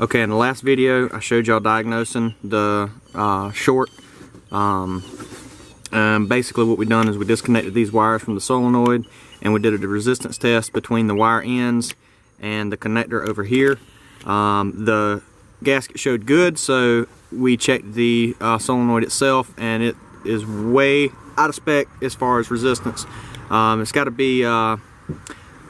Okay, in the last video I showed y'all diagnosing the short. Basically what we done is we disconnected these wires from the solenoid and we did a resistance test between the wire ends and the connector over here. The gasket showed good, so we checked the solenoid itself, and it is way out of spec as far as resistance. It's got to be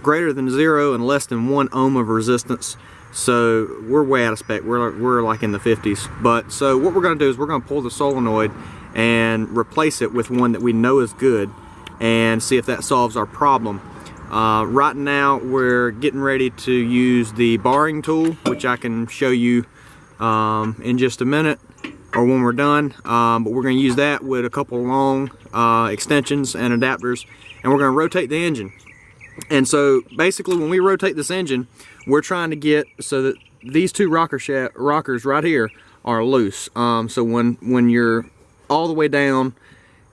greater than 0 and less than 1 ohm of resistance. So we're way out of spec. We're like in the 50s. But so what we're going to do is we're going to pull the solenoid and replace it with one that we know is good and see if that solves our problem. Right now we're getting ready to use the barring tool, which I can show you in just a minute or when we're done. But we're going to use that with a couple long extensions and adapters, and we're going to rotate the engine. And so basically when we rotate this engine, we're trying to get so that these two rockers right here are loose. So when you're all the way down,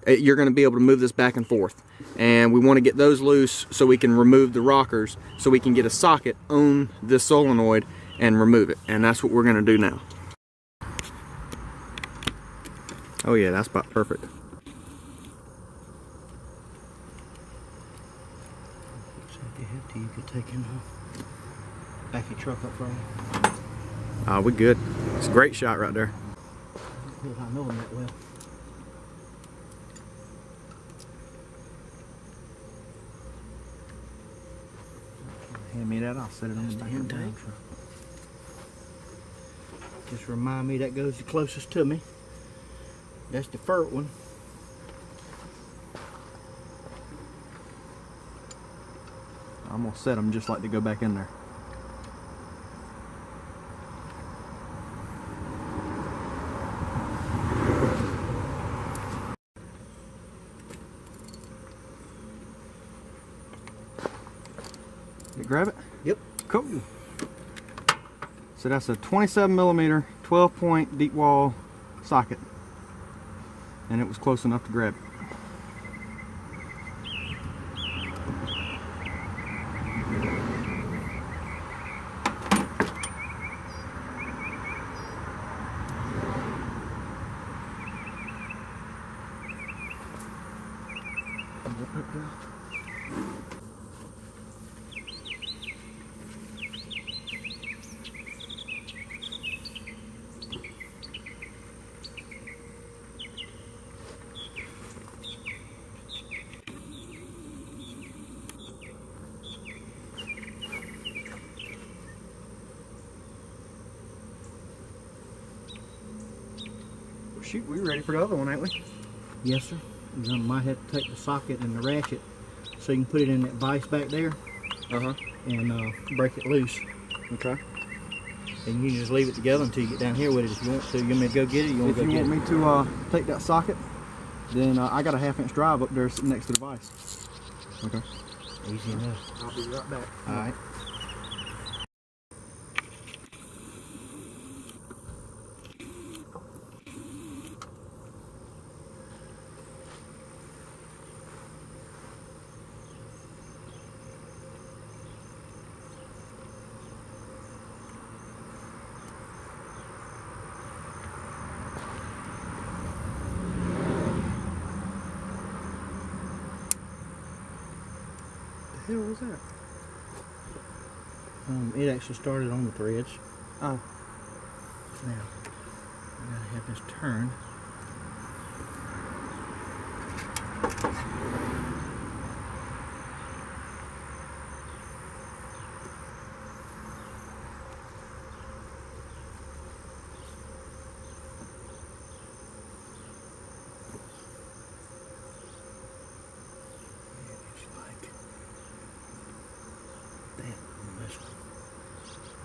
you're going to be able to move this back and forth. And we want to get those loose so we can remove the rockers, so we can get a socket on this solenoid and remove it. And that's what we're going to do now. Oh yeah, that's about perfect. You could take him back your truck up from you. We're good. It's a great shot right there. I know him that well. Hand me that, I'll set it on the back of the tank. Just remind me that goes the closest to me. That's the first one. I'm gonna set them just like to go back in there. You grab it? Yep. Cool. So that's a 27mm 12-point deep wall socket, and it was close enough to grab it. Shoot, we're ready for the other one, ain't we? Yes, sir. You might have to take the socket and the ratchet so you can put it in that vise back there. And break it loose. Okay. And you can just leave it together until you get down here with it if you want to. You want me to go get it? If you want me to take that socket, then I got a 1/2-inch drive up there sitting next to the vise. Okay. Easy enough. I'll be right back. All right. What the hell was that? It actually started on the threads. Oh. Now, I gotta have this turned.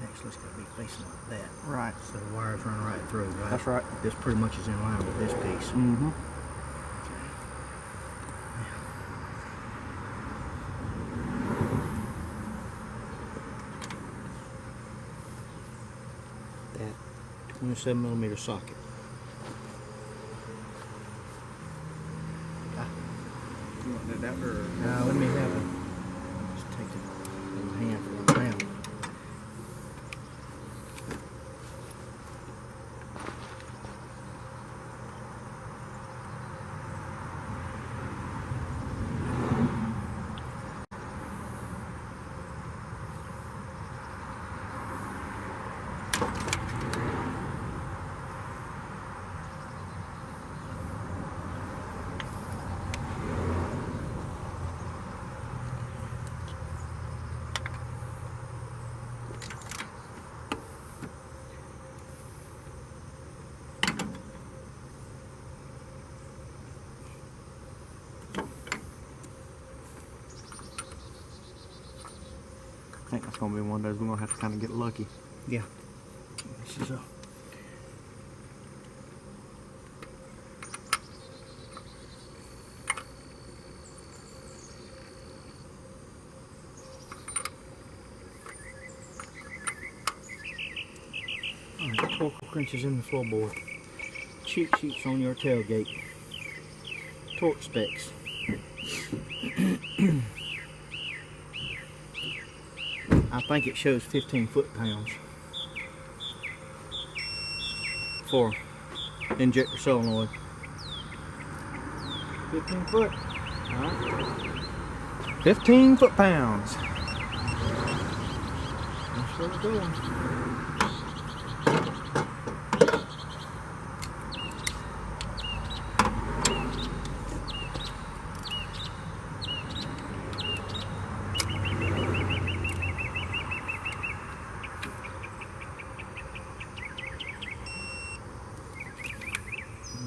Actually, it's got to be facing like that. Right. So the wires run right through, right? That's right. This pretty much is in line with this piece. Mm-hmm. That 27mm socket. You want that or? Now let me have it. Just take the handful down. think that's going to be one of those we're going to have to kind of get lucky. Yeah. This is a... Alright, torque wrenches in the floorboard. Cheat sheets on your tailgate. Torque specs. I think it shows 15 foot-pounds for injector solenoid. 15 foot. Alright. 15 foot-pounds. That's where we're going.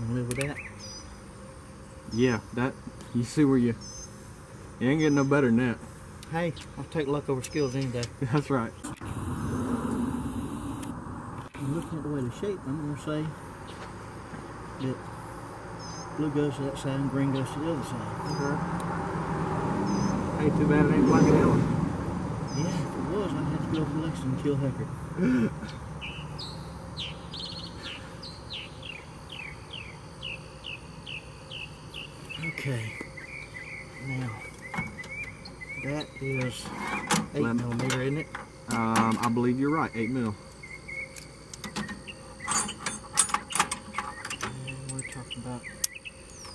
Live with that. Yeah, that, you see where you ain't getting no better than that. Hey, I'll take luck over skills any day. That's right. I'm looking at the way the shape, I'm going to say that blue goes to that side and green goes to the other side. Okay. Hey, too bad it ain't black and yellow. Yeah, if it was, I'd have to go over Lexington and kill Heckard. Okay, now that is 8mm, isn't it? I believe you're right, 8 mil. And we're talking about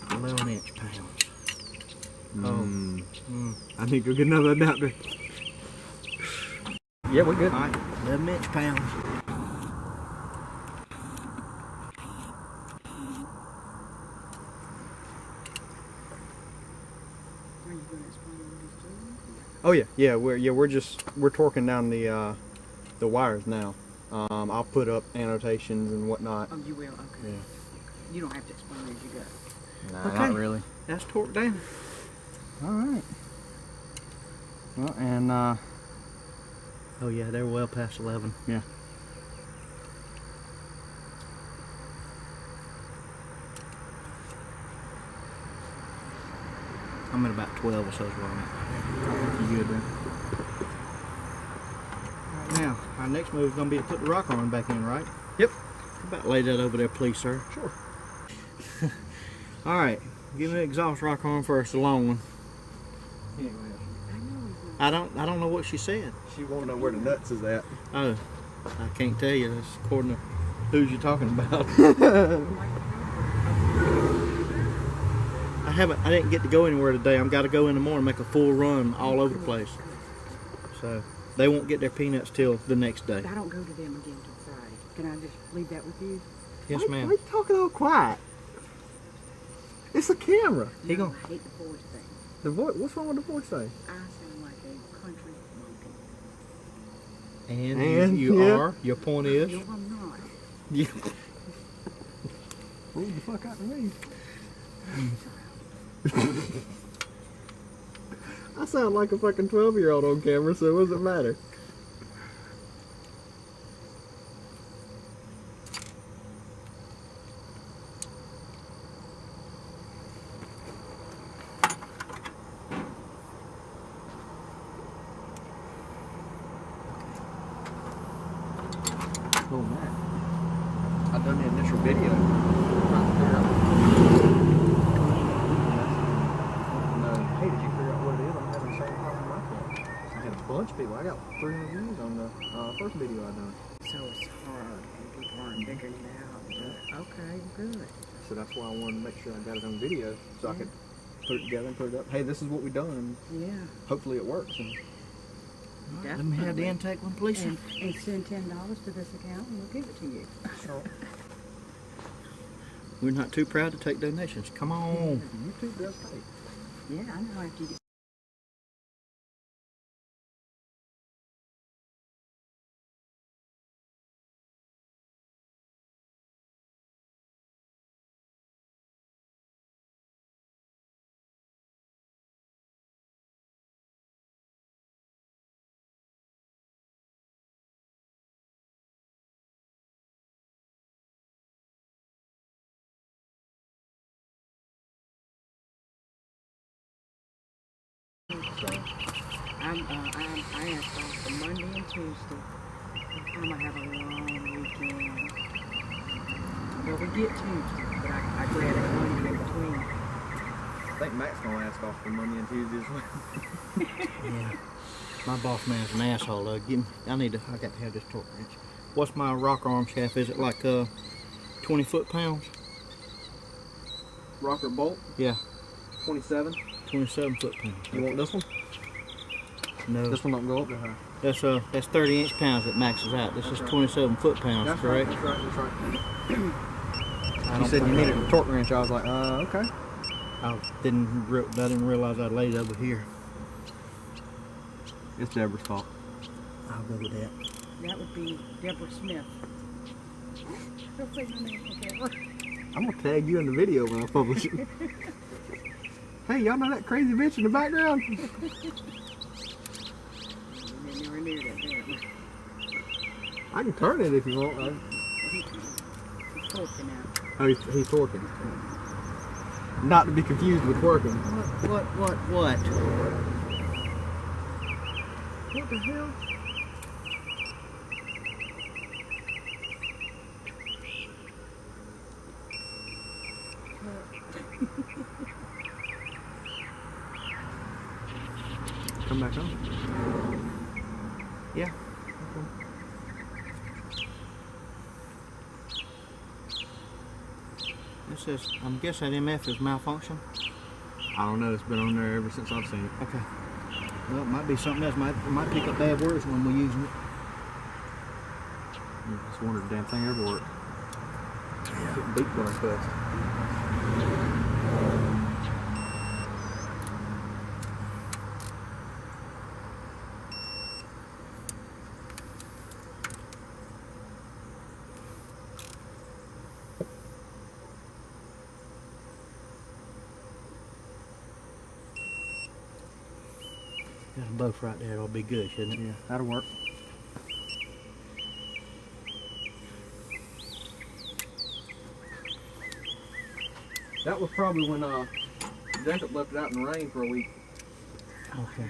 11-inch pounds. I need to go get another adapter. Yeah, we're good. Alright, 11-inch pounds. Oh yeah, we're torquing down the wires now. I'll put up annotations and whatnot. Oh, you will? Okay. Yeah. You don't have to explain as you go. Nah, Okay. not really. That's torqued down. All right. Well, and Oh yeah, they're well past 11. yeah. I'm at about 12 or so is where I'm at. You good there? Right now, our next move is going to be to put the rock arm back in, right? Yep. How about lay that over there, please, sir? Sure. All right, give me the exhaust rock arm first, the long one. I don't know what she said. She won't know where the nuts is at. Oh, I can't tell you. That's according to who's you talking about. I didn't get to go anywhere today. I've got to go in the morning and make a full run all over the place. So they won't get their peanuts till the next day. I don't go to them again till Friday. Can I just leave that with you? Yes, ma'am. Why you talking all quiet? It's a camera. He No, gon- I hate the voice thing. The voice. What's wrong with the voice thing? I sound like a country monkey. And you yeah. are. Your point is. No, I'm not. You, Rude the fuck out of me. I sound like a fucking 12-year-old on camera, so what does it matter? Oh man, I done the initial video. Hey, did you figure out what it is? I'm having the same problem with my phone. I had a bunch of people. I got 300 views on the first video I done. So it's hard and people aren't figuring it out. Okay, good. So that's why I wanted to make sure I got it on video so I could put it together and put it up. Hey, this is what we done. Yeah. Hopefully it works. And let me have the intake one, please. And send $10 to this account and we'll give it to you. sure. We're not too proud to take donations. Come on. YouTube does pay. Yeah, I know after you get I asked off for Monday and Tuesday. I'm gonna have a long weekend. Well, we get Tuesday, but I grab it Monday in between. I think Mac's gonna ask off for Monday and Tuesday as well. Yeah. My boss man's an asshole though. I got to have this torque wrench. What's my rocker arm shaft? Is it like 20 foot-pounds? Rocker bolt? Yeah. 27. 27 foot-pounds. You want this one? No. This one don't go up that high. That's 30 inch-pounds that maxes out. This is 27 foot-pounds, That's correct? right, that's right. You said you needed a torque wrench. I was like, okay. I didn't realize I'd laid it over here. It's Deborah's fault. I'll go with that. That would be Deborah Smith. Don't say my name, okay? I'm gonna tag you in the video when I publish it. Hey, y'all know that crazy bitch in the background? Nowhere near that, didn't I can turn it if you want. He's torquing out. Oh, he's torquing. Not to be confused with working. What? What the hell? Come back on. Yeah. This says, I'm guessing that MF is malfunction. I don't know. It's been on there ever since I've seen it. Okay. Well, it might be something else. It might pick up bad words when we're using it. Just wondered if the damn thing ever worked. Getting beat going fast. Got them both right there. It'll be good, shouldn't it? Yeah, that'll work. That was probably when Jacob left it out in the rain for a week. Okay.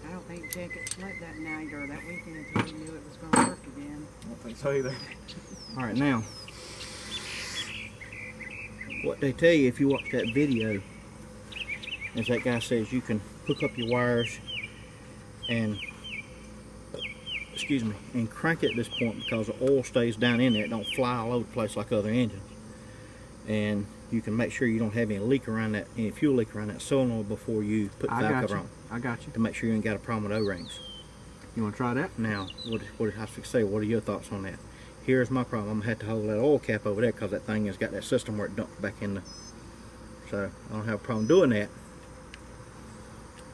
I don't think Jacob slept that night or that weekend until he knew it was going to work again. I don't think so either. All right, now, what they tell you if you watch that video is that guy says you can hook up your wires and, excuse me, and crank it at this point because the oil stays down in there. It don't fly all over the place like other engines. And you can make sure you don't have any leak around that, any fuel leak around that solenoid before you put the valve cover on. I got you. To make sure you ain't got a problem with O-rings. You want to try that? Now, what I should say, what are your thoughts on that? Here's my problem. I'm going to have to hold that oil cap over there because that thing has got that system where it dumps back in the... So, I don't have a problem doing that.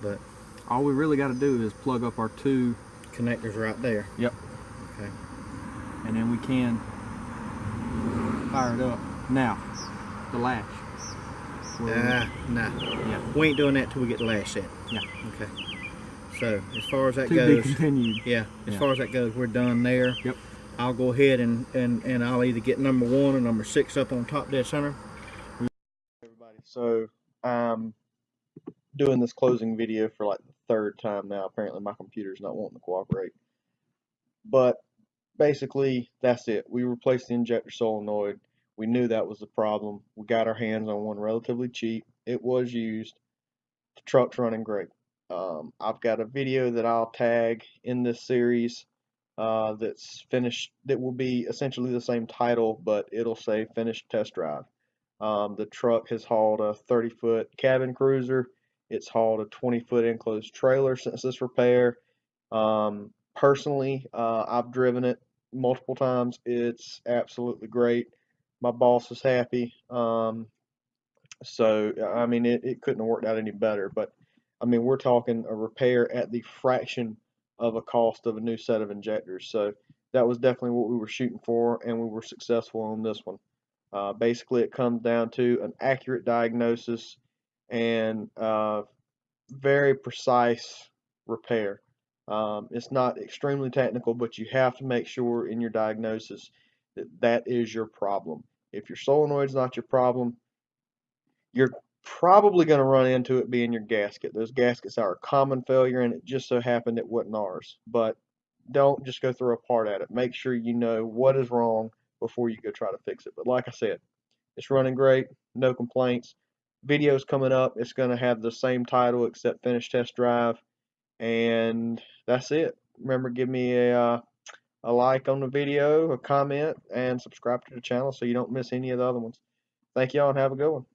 But all we really got to do is plug up our two connectors right there. Yep. Okay. And then we can fire it up. Now, the lash. Nah. Yeah. We ain't doing that till we get the lash set. Yeah. Okay. So, as far as that To be goes... continued. Yeah. As far as that goes, we're done there. Yep. I'll go ahead and I'll either get number 1 or number 6 up on top dead center. Everybody, so I'm doing this closing video for like the 3rd time now. Apparently my computer's not wanting to cooperate, but basically that's it. We replaced the injector solenoid. We knew that was the problem. We got our hands on one relatively cheap. It was used. The truck's running great. I've got a video that I'll tag in this series that's finished, that will be essentially the same title, but it'll say finished test drive. The truck has hauled a 30-foot cabin cruiser. It's hauled a 20-foot enclosed trailer since this repair. Personally, I've driven it multiple times. It's absolutely great. My boss is happy. So, I mean, it couldn't have worked out any better. But, I mean, we're talking a repair at the fraction of a cost of a new set of injectors. So, that was definitely what we were shooting for, and we were successful on this one. Basically, it comes down to an accurate diagnosis and very precise repair. It's not extremely technical, but you have to make sure in your diagnosis that that is your problem. If your solenoid's not your problem, you're probably going to run into it being your gasket. Those gaskets are a common failure, and it just so happened it wasn't ours. But don't just go throw a part at it. Make sure you know what is wrong before you go try to fix it. But like I said, it's running great, no complaints. Video's coming up. It's going to have the same title except Finish Test Drive, and that's it. Remember, give me a like on the video, a comment, and subscribe to the channel so you don't miss any of the other ones. Thank y'all and have a good one.